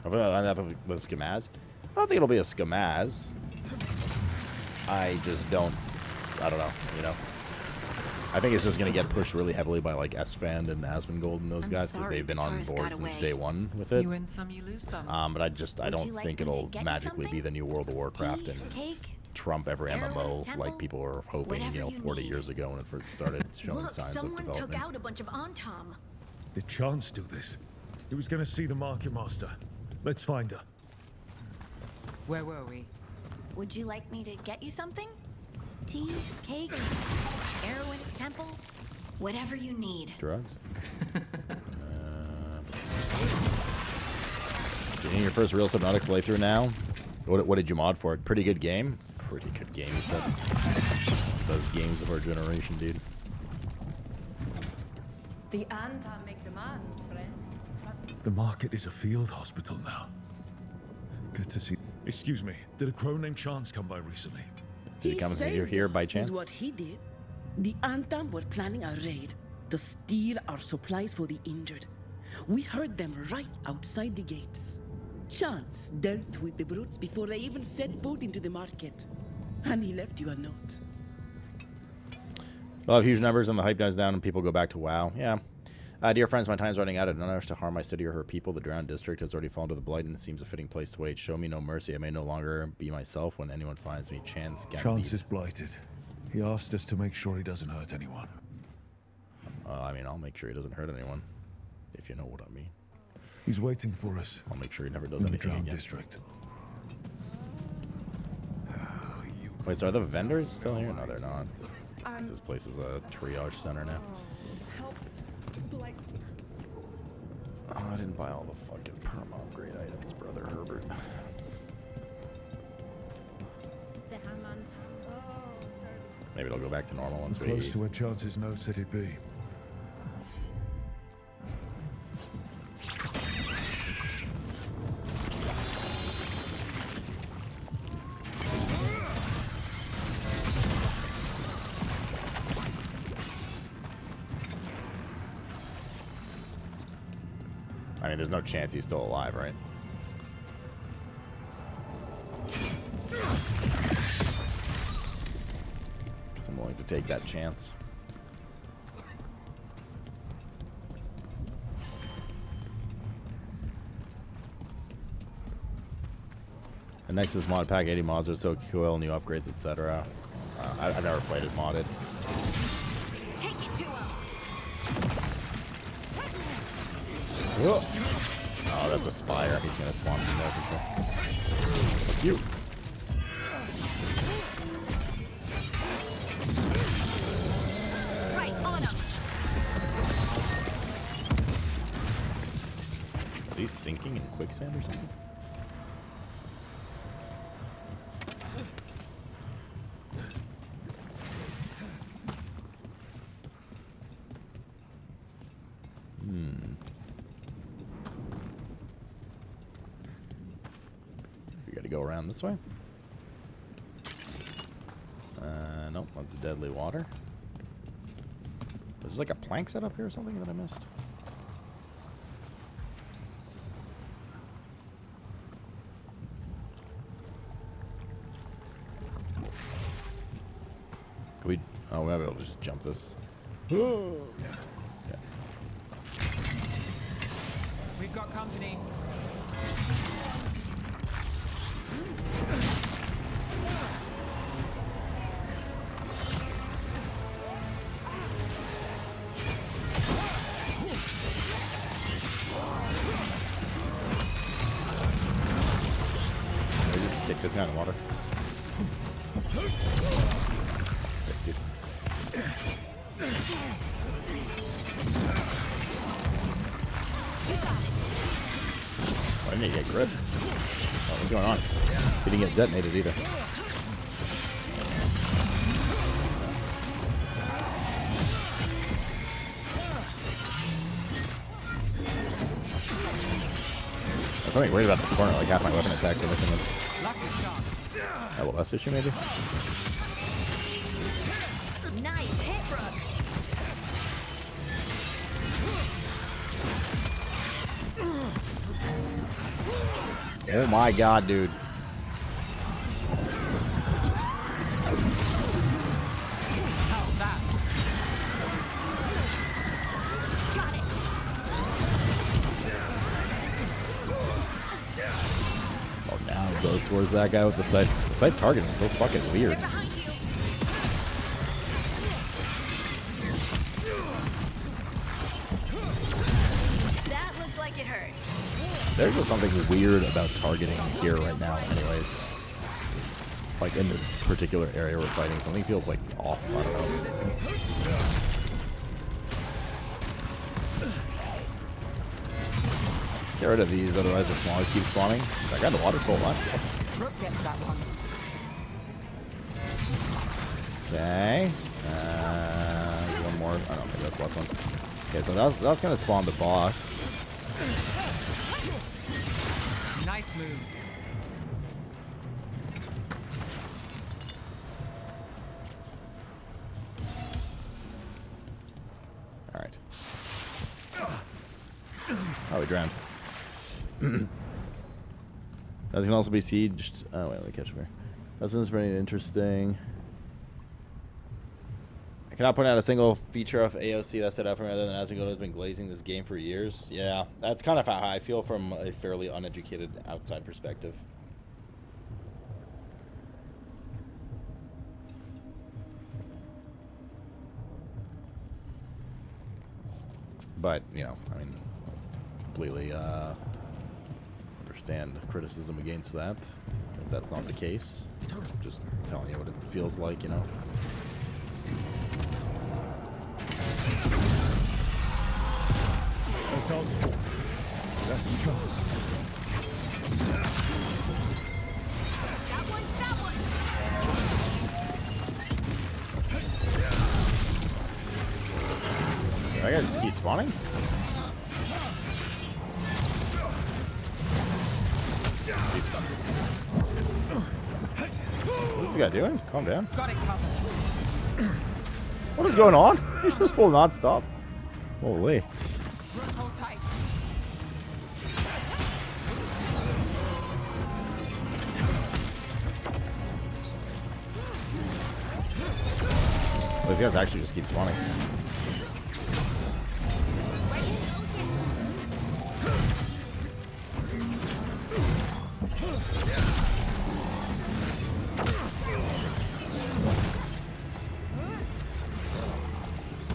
Hopefully I'll end up with Skamaz. I don't think it'll be a Skamaz. I just don't. I don't know, you know. I think it's just going to get pushed really heavily by like Esfand and Asmongold and those guys because they've been on board since day one with it. You win some, you lose some. But I don't think it'll magically be the new World of Warcraft and trump every MMO like people were hoping, you know, 40 years ago when it first started showing signs of development. Someone took out a bunch of Antam. Did Chance do this? He was going to see the Market Master. Let's find her. Where were we? Would you like me to get you something? Tea, cake, Erwin's temple, whatever you need. Drugs. Getting your first real Subnautica playthrough now. What did you mod for it? Pretty good game. Pretty good game, he says. Those games of our generation, dude. The Antam make demands, friends. The market is a field hospital now. Good to see. Excuse me, did a crow named Chance come by recently? Did he come here by chance? Is what he did. The Antam were planning a raid to steal our supplies for the injured. We heard them right outside the gates. Chance dealt with the brutes before they even set foot into the market. And he left you a note. We'll have huge numbers and the hype dies down and people go back to WoW. Yeah. Dear friends, my time's running out. I do not wish to harm my city or her people. The drowned district has already fallen to the blight and it seems a fitting place to wait. Show me no mercy. I may no longer be myself when anyone finds me. Chance is blighted. He asked us to make sure he doesn't hurt anyone. I mean, I'll make sure he doesn't hurt anyone. If you know what I mean. He's waiting for us. I'll make sure he never does anything again. District. Wait, so are the vendors still here? No, they're not. Because this place is a triage center now. Oh, I didn't buy all the fucking perma upgrade items, brother Herbert. Maybe it'll go back to normal once we... Close to where Chance's note said he'd be. I mean, there's no chance he's still alive, right? Guess I'm willing to take that chance. The next is mod pack 80 mods are so cool, new upgrades, etc. I've never played it modded. Oh, that's a Spire. He's gonna spawn from there for sure. Fuck you. Right on him. Is he sinking in quicksand or something? Go around this way. Nope, that's deadly water. Is this like a plank set up here or something that I missed? Could we... Oh, we'll be able to just jump this. We've got company. Kick this guy in the water. Sick, dude. Oh, I didn't get gripped. Oh, what's going on? He didn't get detonated either. I'm something weird about this corner. Like half my weapon attacks are missing them. Oh, well, that's issue maybe. Nice hit, Brooke. Oh my god, dude. How's that? Oh, now it goes towards that guy with the sight. The sight targeting is so fucking weird. That looked like it hurt. There's just something weird about targeting here right now, anyways. Like in this particular area we're fighting, something feels like off. I don't know. Let's get rid of these, otherwise the smallies keep spawning. That guy in the water soul left. Rook gets that one. Okay. One more. I don't think that's the last one. Okay, so that's gonna spawn the boss. Nice move. All right. Oh, we drowned. That can also be sieged. Oh wait, let me catch up here. That's pretty interesting. I cannot point out a single feature of AOC that stood out for me other than Asmongold has been glazing this game for years. Yeah, that's kind of how I feel from a fairly uneducated outside perspective. But, you know, I mean, completely understand criticism against that. If that's not the case. Just telling you what it feels like, you know. That guy just keeps spawning? Jesus. What is this guy doing? Calm down. Got it covered. What is going on? He's just pulled non-stop. Holy. Rook, hold tight. These guys actually just keep spawning.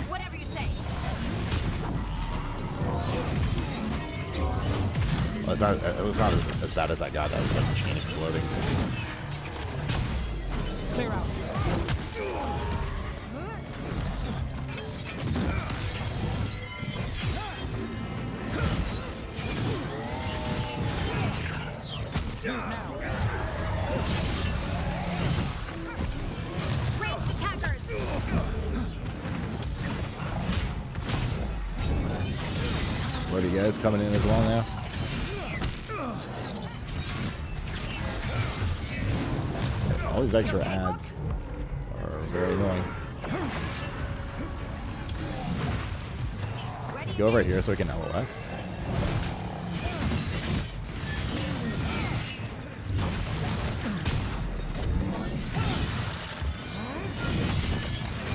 Whatever you say. Well, it was not as bad as I got. That was like a chain exploding. Clear out. Ranged attackers. Sweaty guys coming in as well now. All these extra ads are very annoying. Let's go over here so we can LOS.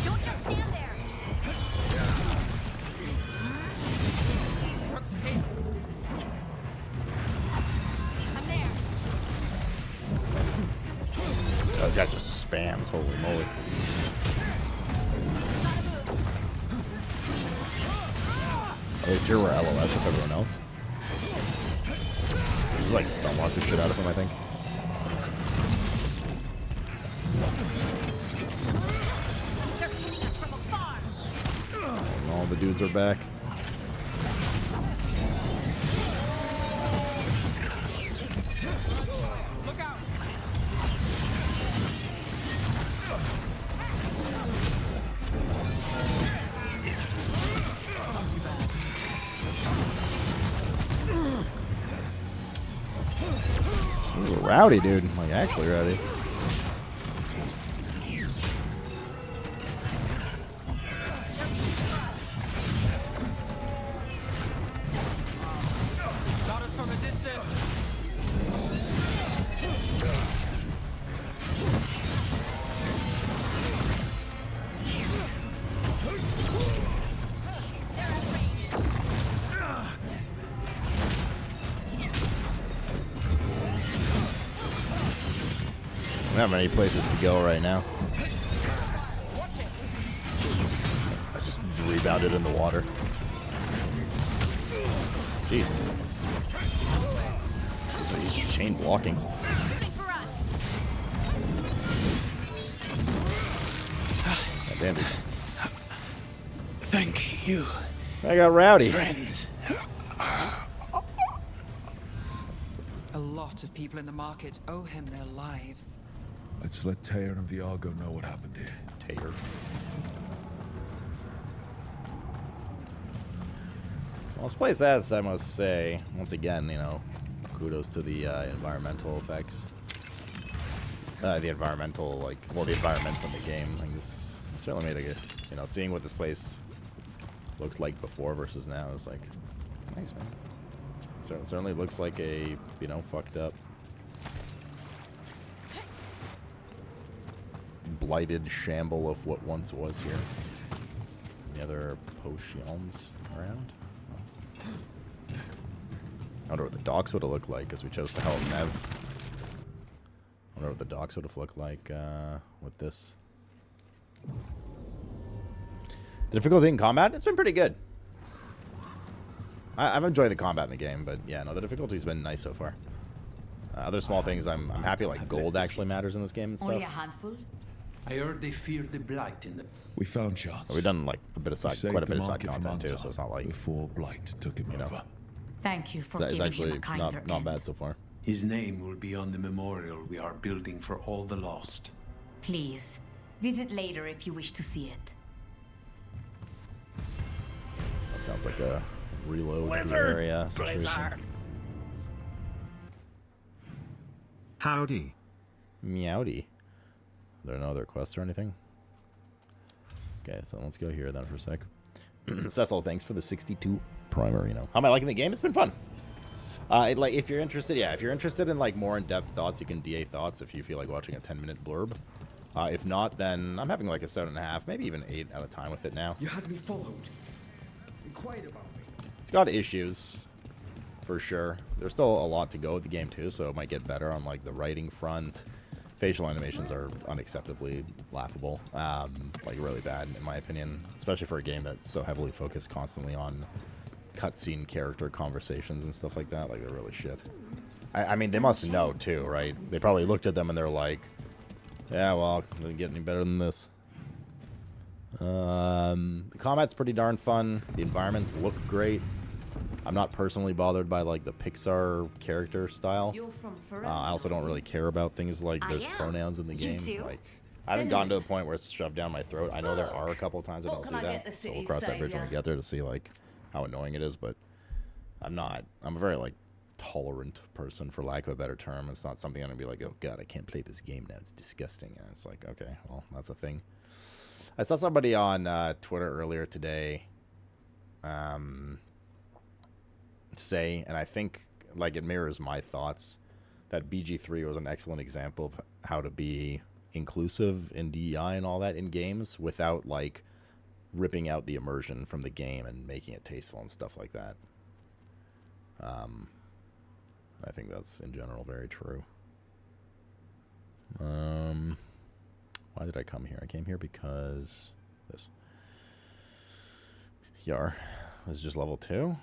Don't just stand there. Rook's hit. I'm there. Oh, this guy just spams, holy moly. At least here we're LOS with everyone else. Just like stun lock the shit out of him, I think. They're hitting us from afar. And all the dudes are back. Look out. This is a rowdy dude. Like, actually rowdy. Got us from a distance. don't have many places to go right now. I just rebounded in the water. Jesus. He's chain blocking. God damn it. Thank you, I got rowdy. friends. A lot of people in the market owe him their lives. Let's let Taylor and Veilguard know what happened here. Tater. Well, this place has, I must say, once again, you know, kudos to the environmental effects. The environmental, like, well, the environments in the game. Like, this certainly made a good, you know, seeing what this place looked like before versus now is like, nice, man. Certainly looks like a, you know, fucked up, blighted shamble of what once was here. Any other potions around? I wonder what the docks would have looked like, because we chose to help Nev. I wonder what the docks would have looked like with this. The difficulty in combat, it's been pretty good. I've enjoyed the combat in the game, but yeah, no, the difficulty's been nice so far. Other small things, I'm happy like gold actually matters in this game and stuff. Only a handful? I heard they feared the blight in the... We found shots. We've done like a bit of We side, saved quite a the bit of side market from content too, Anton so it's not like, before Blight took him you know, over. Thank you for that is giving him actually a kinder not end. bad so far. His name will be on the memorial we are building for all the lost. Please, visit later if you wish to see it. That sounds like a reload the area situation. Howdy. Meowdy. Are there no other quests or anything? Okay, so let's go here then for a sec. Cecil, thanks for the 62 primer, you know. How am I liking the game? It's been fun. Like, if you're interested, yeah, if you're interested in, like, more in-depth thoughts, you can DA thoughts if you feel like watching a 10-minute blurb. If not, then I'm having, like, a 7.5, maybe even 8 at a time with it now. You had me followed. Inquired about me. It's got issues, for sure. There's still a lot to go with the game, too, so it might get better on, like, the writing front. Facial animations are unacceptably laughable. Like, really bad, in my opinion. Especially for a game that's so heavily focused constantly on cutscene character conversations and stuff like that. Like, they're really shit. I mean, they must know, too, right? They probably looked at them and they're like, yeah, well, it doesn't get any better than this. The combat's pretty darn fun. The environments look great. I'm not personally bothered by, like, the Pixar character style. You're from I also don't really care about things like there's pronouns in the game. Like, I haven't gotten to the point where it's shoved down my throat. I know there are a couple of times that I'll do that. So we'll cross that bridge when we get there to see, like, how annoying it is. But I'm a very, like, tolerant person, for lack of a better term. It's not something I'm going to be like, oh, God, I can't play this game now. It's disgusting. And it's like, okay, well, that's a thing. I saw somebody on Twitter earlier today say, and I think, like, it mirrors my thoughts, that BG3 was an excellent example of how to be inclusive in DEI and all that in games without, like, ripping out the immersion from the game and making it tasteful and stuff like that. I think that's, in general, very true. Why did I come here? I came here because this. Yar. This is just level 2?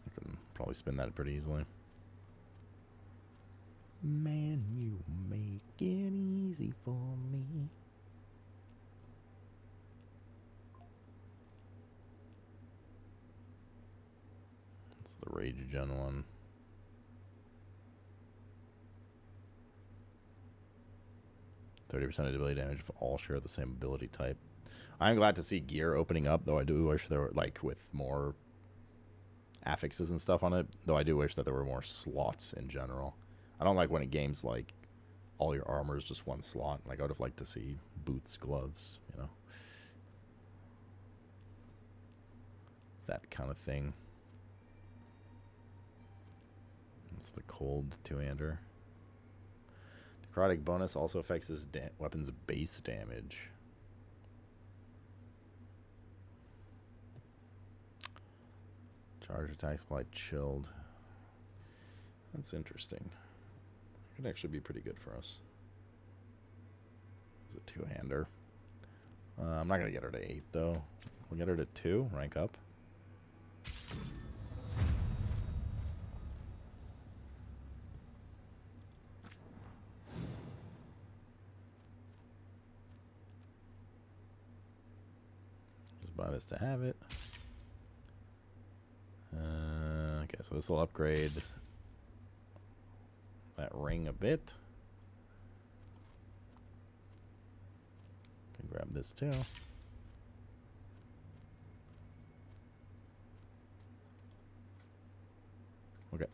I can probably spin that pretty easily. Man, you make it easy for me. That's the Rage Gen one. %of ability damage if all share the same ability type. I'm glad to see gear opening up, though I do wish there were, like, with more affixes and stuff on it, though I do wish that there were more slots in general. I don't like when a game's like all your armor is just one slot. Like, I would have liked to see boots, gloves, you know, that kind of thing. It's the cold 2-hander. Necrotic bonus also affects his weapon's base damage. Charge attack supply chilled. That's interesting. Could actually be pretty good for us. It's a two-hander. I'm not gonna get her to 8 though. We'll get her to 2, rank up. Just buy this to have it. Okay, so this will upgrade that ring a bit. Can grab this too. Okay.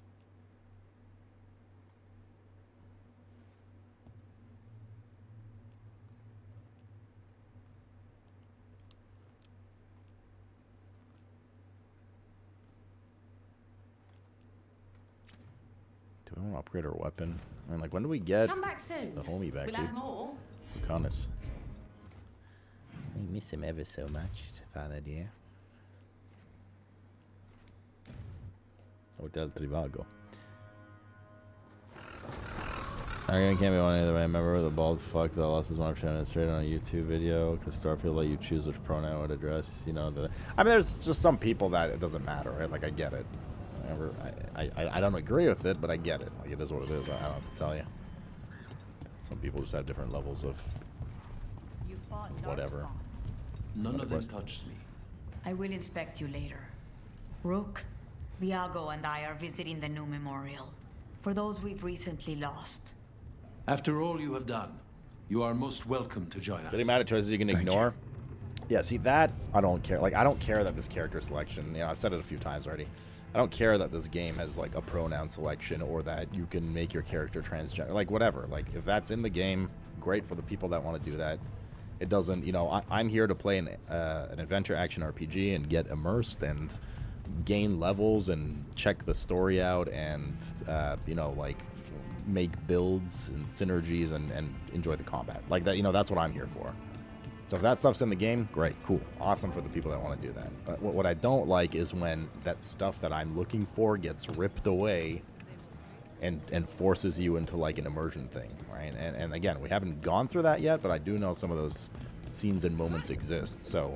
Do we want to upgrade our weapon? I mean, like, when do we get Come back soon. the homie back, We'll dude? have more. Lucanus. We miss him ever so much, Father dear. Hotel Trivago. I can't be one either way. I remember the bald fuck that lost his 1% straight on a YouTube video because Starfield let you choose which pronoun would address. You know, I mean, there's just some people that it doesn't matter, right? Like, I get it. I don't agree with it, but I get it. Like, it is what it is. I don't have to tell you. Some people just have different levels of whatever. None of them touched me. I will inspect you later. Rook, Viago and I are visiting the new memorial. For those we've recently lost. After all you have done, you are most welcome to join us. Getting mad at choices you can ignore. Yeah, see that I don't care. Like, I don't care that this character selection, you know, I've said it a few times already. I don't care that this game has like a pronoun selection or that you can make your character transgender, like whatever. Like, if that's in the game, great for the people that want to do that. It doesn't, you know, I'm here to play an adventure action RPG and get immersed and gain levels and check the story out and, you know, like make builds and synergies and enjoy the combat. Like that, you know, that's what I'm here for. So if that stuff's in the game, great, cool, awesome for the people that want to do that. But what I don't like is when that stuff that I'm looking for gets ripped away and forces you into like an immersion thing, right? And again, we haven't gone through that yet, but I do know some of those scenes and moments exist. So,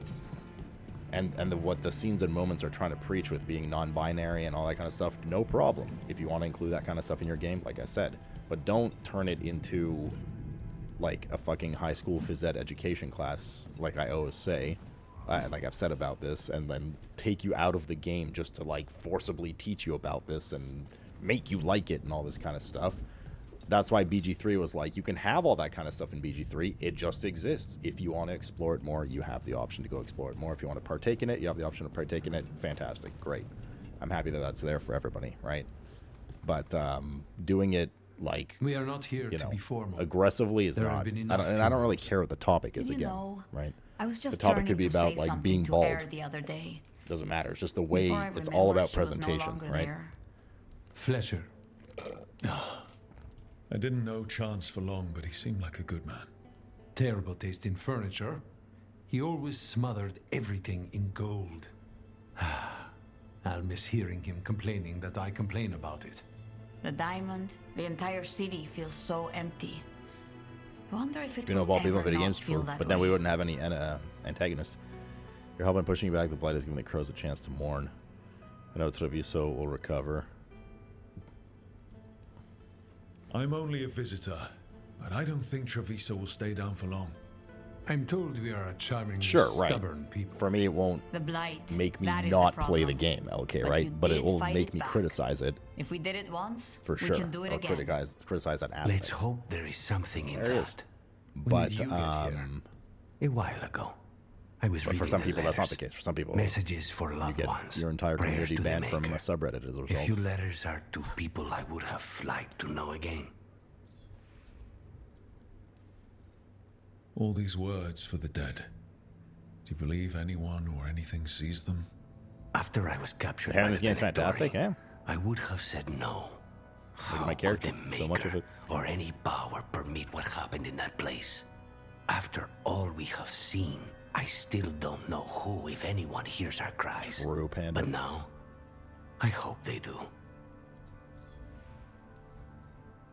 what the scenes and moments are trying to preach with being non-binary and all that kind of stuff, no problem. If you want to include that kind of stuff in your game, like I said, but don't turn it into like a fucking high school phys ed education class, like I always say, like I've said about this, and then take you out of the game just to like forcibly teach you about this and make you like it and all this kind of stuff. That's why BG3 was like, you can have all that kind of stuff in BG3. It just exists. If you want to explore it more, you have the option to go explore it more. If you want to partake in it, you have the option to partake in it. Fantastic. Great. I'm happy that that's there for everybody, right? But doing it like, we are not here you to know, be formal. Aggressively is There not. have been I don't really care what the topic is You again, know, right? I was just the topic turning could be to about say like something being to bald. Air the other day. Doesn't matter. It's just the way. Before I It's all remembered, about she was no presentation, longer right? there. Fletcher. I didn't know Chance for long, but he seemed like a good man. Terrible taste in furniture. He always smothered everything in gold. I'll miss hearing him complaining that I complain about it. The diamond, the entire city feels so empty. I wonder if it You know, will bald people in ever video not games, feel true, that but then we way. wouldn't have any antagonists. You're helping pushing you back. The blight is giving the crows a chance to mourn. I know Treviso will recover. I'm only a visitor, but I don't think Treviso will stay down for long. I'm told we are a charmingly Sure, right. stubborn people. For me, it won't The blight. make me that is not the play the problem. game, okay, But you right? But it did will fight make it me back. criticize it If we did it once, for we sure, can do it or again. criticize that aspect. Let's hope there is something in There is. that. But When did you get here? A while ago. I was but for reading some the people, that's not the letters. case. For some people, Messages for you loved get ones. your entire Prayers community to the banned from a Maker. subreddit as a A result. few letters are to people I would have liked to know again. All these words for the dead. Do you believe anyone or anything sees them? After I was captured Apparently by this the game's fantastic, Veilguard, yeah. I would have said no. Look at my How character, could the so much of Maker it. or any power permit what happened in that place? After all we have seen, I still don't know who, if anyone, hears our cries. True, Panda. But now, I hope they do.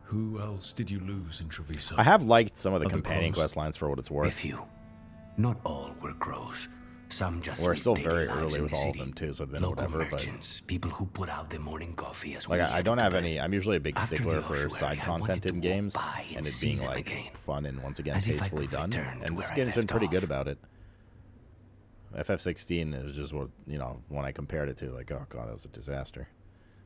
Who else did you lose in Treviso? I have liked some of the Other companion crows? quest lines for what it's worth. A few. Not all were crows. Some just We're lived still daily very lives early in with the all of city. them too, so it's been Local whatever. But merchants, people who put out the morning coffee as like, we I don't headed have to any. bed. I'm usually a big After stickler the for ossuary, side I wanted content to in walk games by and it see being them like again. fun and once again As if I tastefully could done. return to And this where I game's been left pretty good off. about it. FF16 is just what, you know, when I compared it to, like, oh god, that was a disaster.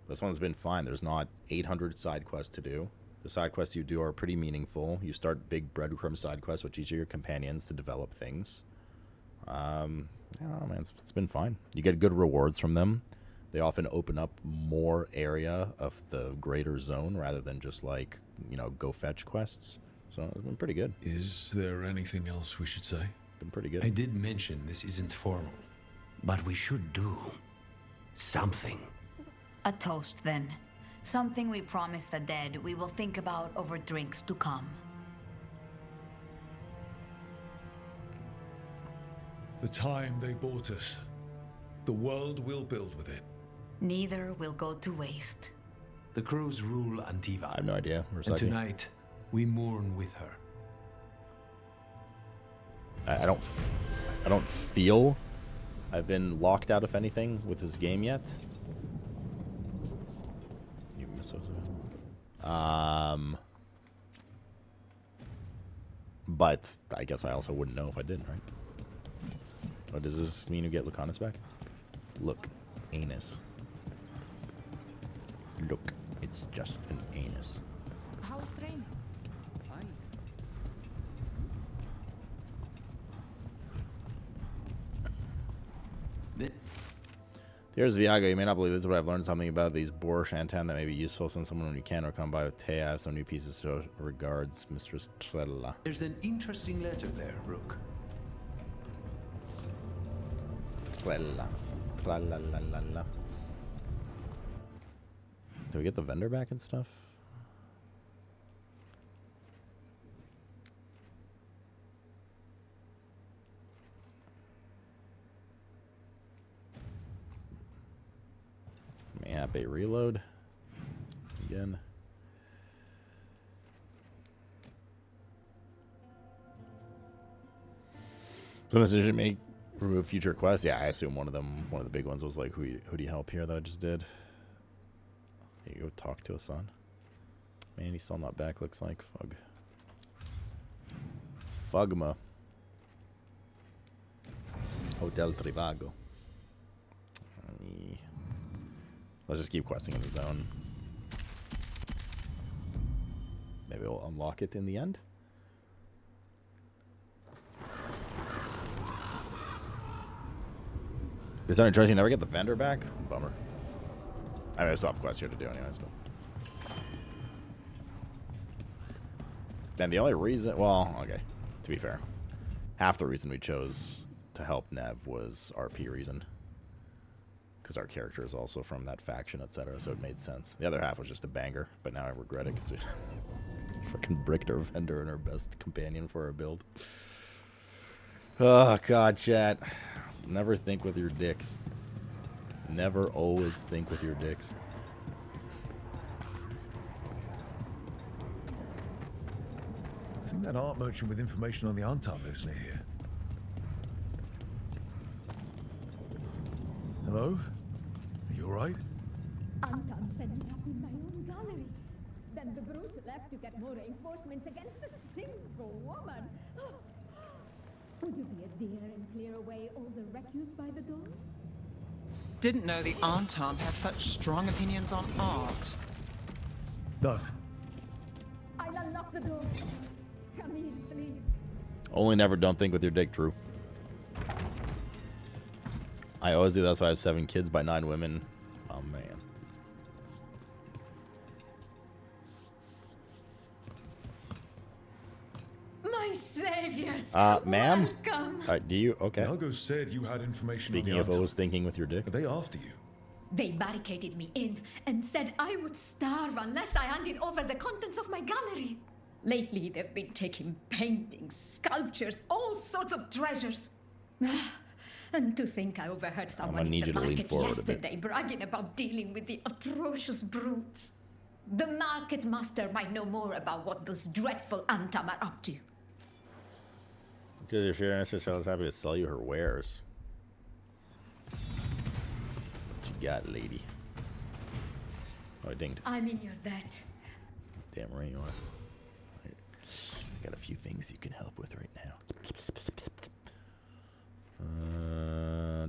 This one's been fine. There's not 800 side quests to do. The side quests you do are pretty meaningful. You start big breadcrumb side quests with each of your companions to develop things. I don't know, man. It's been fine. You get good rewards from them. They often open up more area of the greater zone rather than just, like, you know, go fetch quests. So it's been pretty good. Is there anything else we should say? Been pretty good. I did mention this isn't formal. But we should do something. A toast, then. Something we promise the dead we will think about over drinks to come. The time they bought us. The world we'll build with it. Neither will go to waste. The crows rule Antiva. I have no idea. And Rosaki. tonight, we mourn with her. I don't feel I've been locked out of anything with this game yet. You miss those. But I guess I also wouldn't know if I did, right? Oh, does this mean you get Lucanus back? Look, anus. Look, it's just an anus. How's train? Fine. Here's Viago. You may not believe this, but I've learned something about these Boar Shantan that may be useful. Send someone when you can or come by with tea. I have some new pieces. So regards, Mistress Trella. There's an interesting letter there, Rook. Trella. Tra-la-la-la-la. Do we get the vendor back and stuff? Mayhap a reload. Again. Some decision make remove future quests. Yeah, I assume one of the big ones was like, who do you help here that I just did? Here you go, talk to a son. Man, he's still not back, looks like. Fug. Fugma. Hotel Trivago. Let's just keep questing in the zone. Maybe we'll unlock it in the end. Is that interesting? Never get the vendor back? Bummer. I mean, I still have quests here to do anyways, but... Man, the only reason... Well, okay. To be fair. Half the reason we chose to help Nev was RP reason. Because our character is also from that faction, etc., so it made sense. The other half was just a banger, but now I regret it because we fucking bricked our vendor and our best companion for our build. Oh, God, chat. Never think with your dicks. Never always think with your dicks. I think that art merchant with information on the Antar lives near here. Hello? Are you alright? Anton sent me up in my own gallery. Then the brutes left to get more reinforcements against a single woman. Would you be a dear and clear away all the refuse by the door? Didn't know the Anton had such strong opinions on art. Done. I'll unlock the door. Come in, please. Only never don't think with your dick, Drew. I always do. That's why I have 7 kids by 9 women. Oh, man. My saviors! Ma'am? Welcome! Do you? Okay. Elgo said you had information Speaking on of the Antar. always thinking with your dick. Are they after you? They barricaded me in and said I would starve unless I handed over the contents of my gallery. Lately, they've been taking paintings, sculptures, all sorts of treasures. And to think I overheard someone need in you the to lean market forward a bit. yesterday bragging about dealing with the atrocious brutes. The market master might know more about what those dreadful Antam are up to. Because your share answer, so I was happy to sell you her wares. What you got, lady? Oh, I dinged. I'm in your debt. Damn right you are. I got a few things you can help with right now.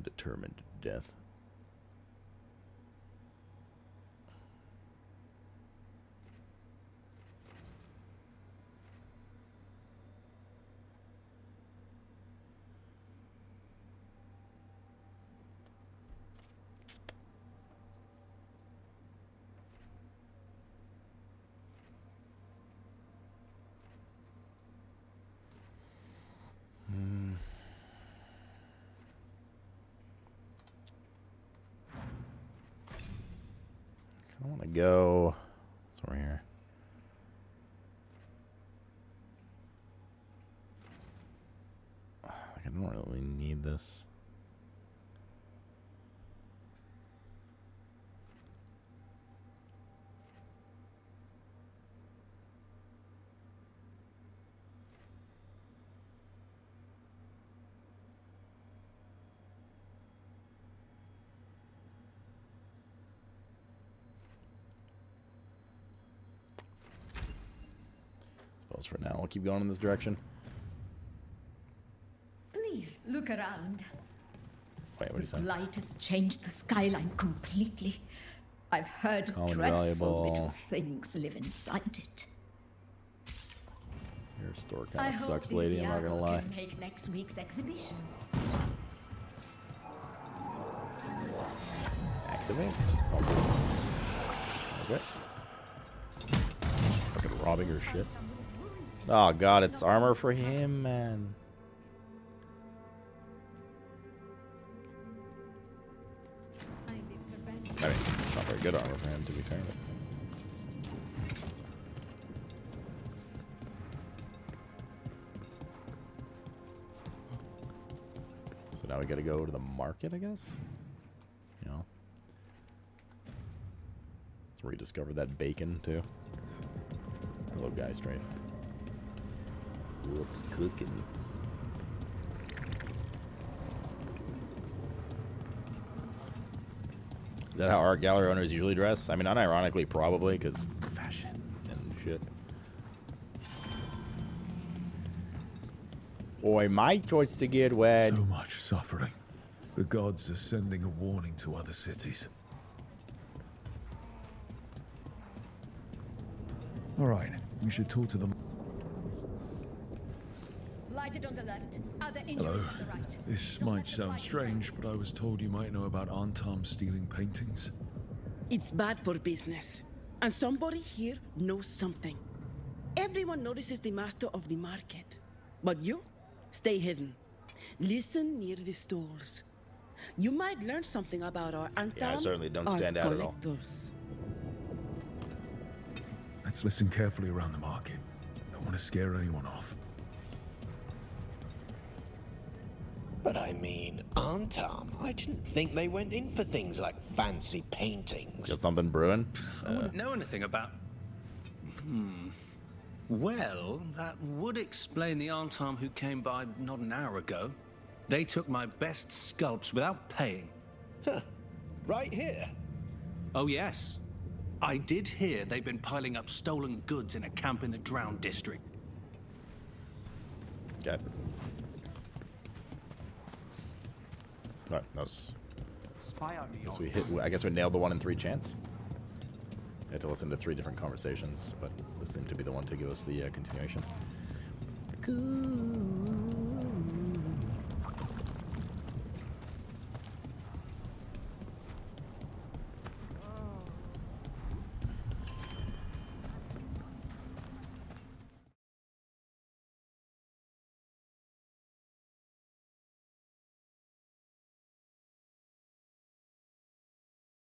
Determined to death. I want to go somewhere here. I don't really need this. For now, I'll keep going in this direction. Please look around. Wait, what are you saying? Light has changed the skyline completely. I've heard Common dreadful valuable. little things live inside it. Your store I kind of hope sucks, the lady. I'm not gonna Veilguard lie. can make next week's exhibition. Activate. Okay. Fucking robbing her shit. Oh god, it's armor for him, man. I mean, it's not very good armor for him, to be fair. So now we gotta go to the market, I guess? You know? Let's rediscover that bacon, too. Hello, guy straight. What's cooking? Is that how art gallery owners usually dress? I mean, unironically, probably, because fashion and shit. Boy, my choice to get wed. So much suffering. The gods are sending a warning to other cities. All right, we should talk to them. Lighted on the left. Other Hello. injuries on the right. This Don't might let the sound light strange, but I was told you might know about Antam stealing paintings. It's bad for business. And somebody here knows something. Everyone notices the master of the market. But you, stay hidden. Listen near the stalls. You might learn something about our Antam. Yeah, I certainly don't stand out at all. Let's listen carefully around the market. Don't want to scare anyone off. But I mean, Antam, I didn't think they went in for things like fancy paintings. Got something brewing? I wouldn't know anything about... Well, that would explain the Antam who came by not an hour ago. They took my best sculpts without paying. Huh. Right here. Oh, yes. I did hear they've been piling up stolen goods in a camp in the Drowned district. Okay. Right, that was... So we hit... I guess we nailed the 1 in 3 chance. We had to listen to 3 different conversations, but this seemed to be the one to give us the continuation. Cool.